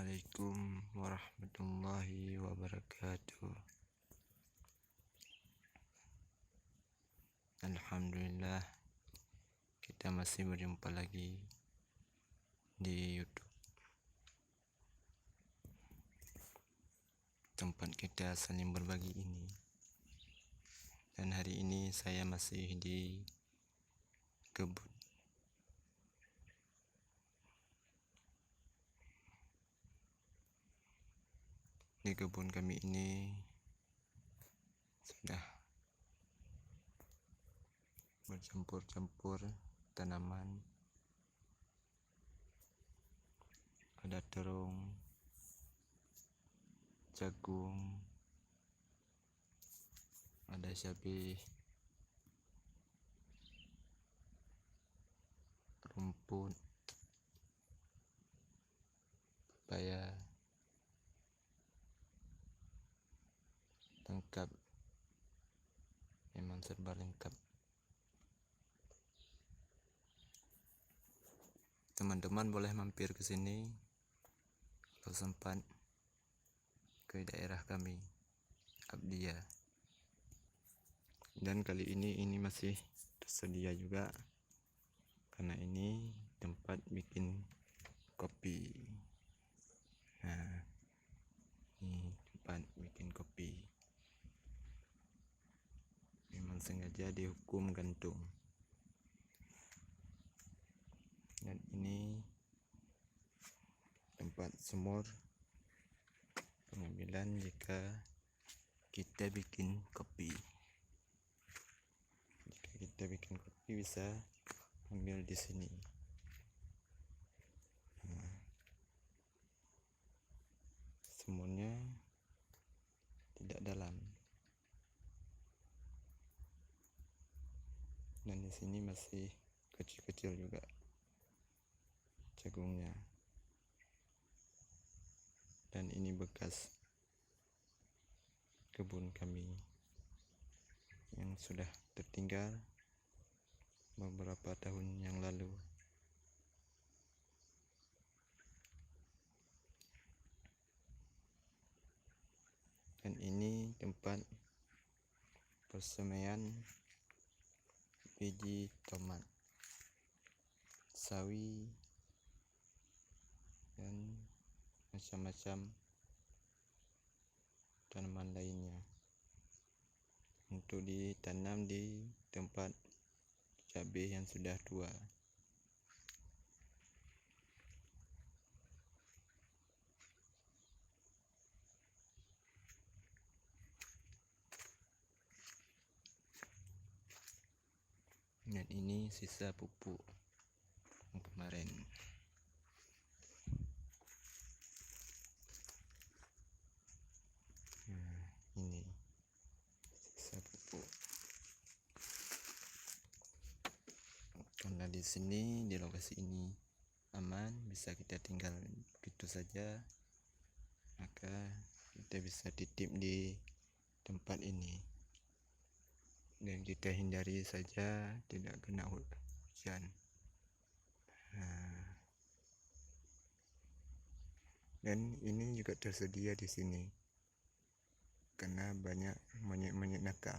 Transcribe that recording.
Assalamualaikum warahmatullahi wabarakatuh. Alhamdulillah, kita masih berjumpa lagi di YouTube, tempat kita saling berbagi ini. Dan hari ini saya masih di kebun. Di kebun kami ini sudah bercampur-campur tanaman. Ada terung, jagung, ada cabai, rumput, pepaya, lengkap, memang serba lengkap. Teman-teman boleh mampir ke sini kalau sempat ke daerah kami, Abdia. Dan kali ini masih tersedia juga, karena ini tempat bikin kopi. Nah, ini tempat bikin kopi. Memang sengaja dihukum gantung. Dan ini tempat sumur pengambilan jika kita bikin kopi. Jika kita bikin kopi bisa ambil di sini. Nah, sumurnya tidak dalam. Dan di sini masih kecil-kecil juga jagungnya. Dan ini bekas kebun kami yang sudah tertinggal beberapa tahun yang lalu. Dan ini tempat persemaian biji tomat, sawi, dan macam-macam tanaman lainnya untuk ditanam di tempat cabai yang sudah tua. Dan ini sisa pupuk yang kemarin. Nah, ini sisa pupuk. Karena di sini, di lokasi ini aman, bisa kita tinggal begitu saja, maka kita bisa titip di tempat ini. Dan kita hindari saja tidak kena hujan. Nah, dan ini juga tersedia di sini karena banyak monyet-monyet nakal.